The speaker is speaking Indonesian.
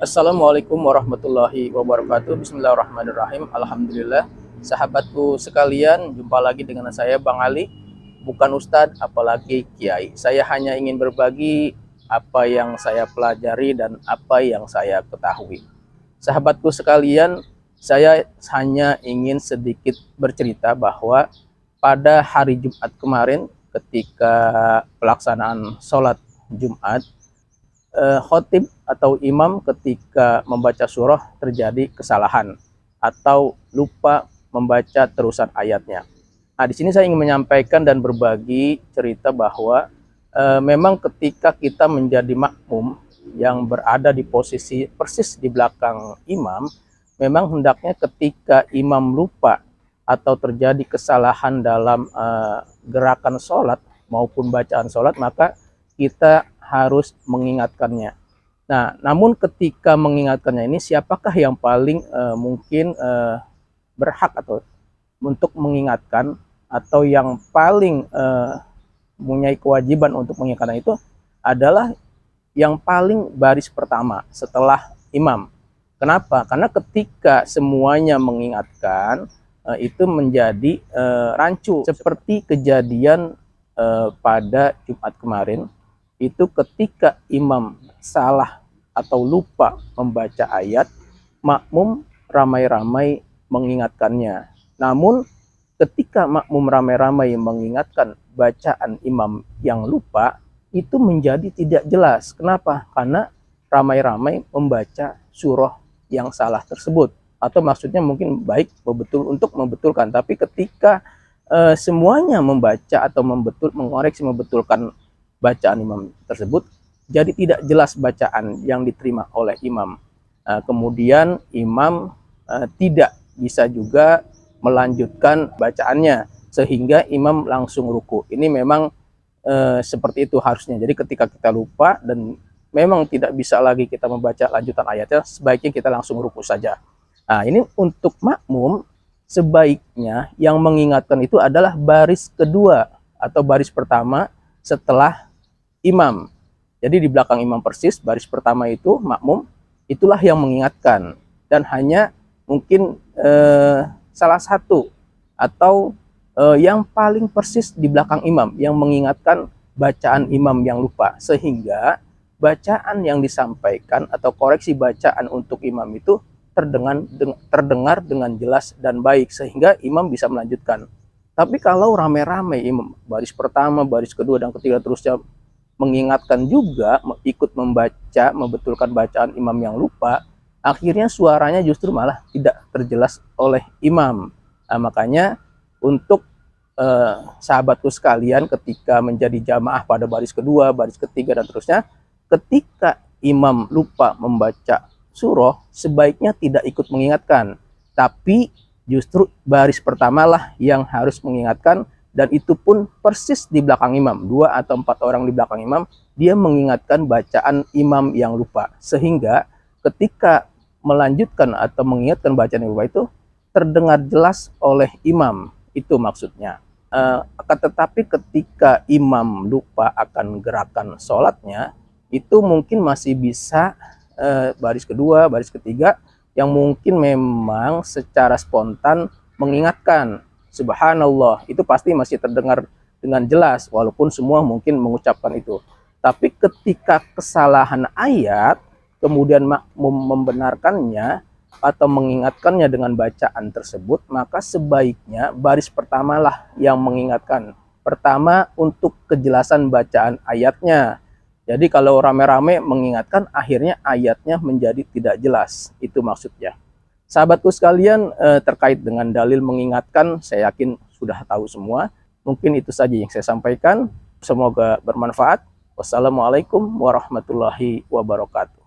Assalamualaikum warahmatullahi wabarakatuh. Bismillahirrahmanirrahim. Alhamdulillah. Sahabatku sekalian, jumpa lagi dengan saya Bang Ali. Bukan Ustadz, apalagi Kiai. Saya hanya ingin berbagi apa yang saya pelajari dan apa yang saya ketahui. Sahabatku sekalian, saya hanya ingin sedikit bercerita bahwa pada hari Jumat kemarin ketika pelaksanaan sholat Jumat, khotib atau imam ketika membaca surah terjadi kesalahan atau lupa membaca terusan ayatnya. Nah, di sini saya ingin menyampaikan dan berbagi cerita bahwa memang ketika kita menjadi makmum yang berada di posisi persis di belakang imam, memang hendaknya ketika imam lupa atau terjadi kesalahan dalam gerakan sholat maupun bacaan sholat, maka kita harus mengingatkannya. Nah, namun ketika mengingatkannya ini, siapakah yang paling mungkin berhak atau untuk mengingatkan atau yang paling mempunyai kewajiban untuk mengingatkan itu adalah yang paling baris pertama setelah imam. Kenapa? Karena ketika semuanya mengingatkan, itu menjadi rancu. Seperti kejadian pada Jumat kemarin, itu ketika imam salah atau lupa membaca ayat, makmum ramai-ramai mengingatkannya. Namun ketika makmum ramai-ramai mengingatkan bacaan imam yang lupa, itu menjadi tidak jelas. Kenapa? Karena ramai-ramai membaca surah yang salah tersebut. Atau maksudnya mungkin baik betul untuk membetulkan, tapi ketika semuanya membaca atau mengoreksi membetulkan bacaan imam tersebut, jadi tidak jelas bacaan yang diterima oleh imam. Kemudian imam tidak bisa juga melanjutkan bacaannya sehingga imam langsung ruku. Ini memang seperti itu harusnya. Jadi ketika kita lupa dan memang tidak bisa lagi kita membaca lanjutan ayatnya, sebaiknya kita langsung ruku saja. Nah, ini untuk makmum, sebaiknya yang mengingatkan itu adalah baris kedua atau baris pertama setelah imam. Jadi di belakang imam persis, baris pertama itu makmum, itulah yang mengingatkan. Dan hanya mungkin salah satu atau yang paling persis di belakang imam yang mengingatkan bacaan imam yang lupa. Sehingga bacaan yang disampaikan atau koreksi bacaan untuk imam itu terdengar dengan jelas dan baik. Sehingga imam bisa melanjutkan. Tapi kalau rame-rame imam, baris pertama, baris kedua, dan ketiga terusnya mengingatkan juga, ikut membaca, membetulkan bacaan imam yang lupa, akhirnya suaranya justru malah tidak terjelas oleh imam. Nah, makanya untuk sahabatku sekalian, ketika menjadi jamaah pada baris kedua, baris ketiga, dan terusnya, ketika imam lupa membaca surah, sebaiknya tidak ikut mengingatkan, tapi justru baris pertamalah yang harus mengingatkan. Dan itu pun persis di belakang imam, 2 atau 4 orang di belakang imam, dia mengingatkan bacaan imam yang lupa. Sehingga ketika melanjutkan atau mengingatkan bacaan yang lupa itu terdengar jelas oleh imam, itu maksudnya. Tetapi ketika imam lupa akan gerakan sholatnya, itu mungkin masih bisa baris kedua, baris ketiga, yang mungkin memang secara spontan mengingatkan Subhanallah, itu pasti masih terdengar dengan jelas walaupun semua mungkin mengucapkan itu. Tapi ketika kesalahan ayat, kemudian makmum membenarkannya atau mengingatkannya dengan bacaan tersebut, maka sebaiknya baris pertamalah yang mengingatkan. Pertama, untuk kejelasan bacaan ayatnya. Jadi kalau rame-rame mengingatkan, akhirnya ayatnya menjadi tidak jelas. Itu maksudnya. Sahabatku sekalian, terkait dengan dalil mengingatkan, saya yakin sudah tahu semua. Mungkin itu saja yang saya sampaikan. Semoga bermanfaat. Wassalamualaikum warahmatullahi wabarakatuh.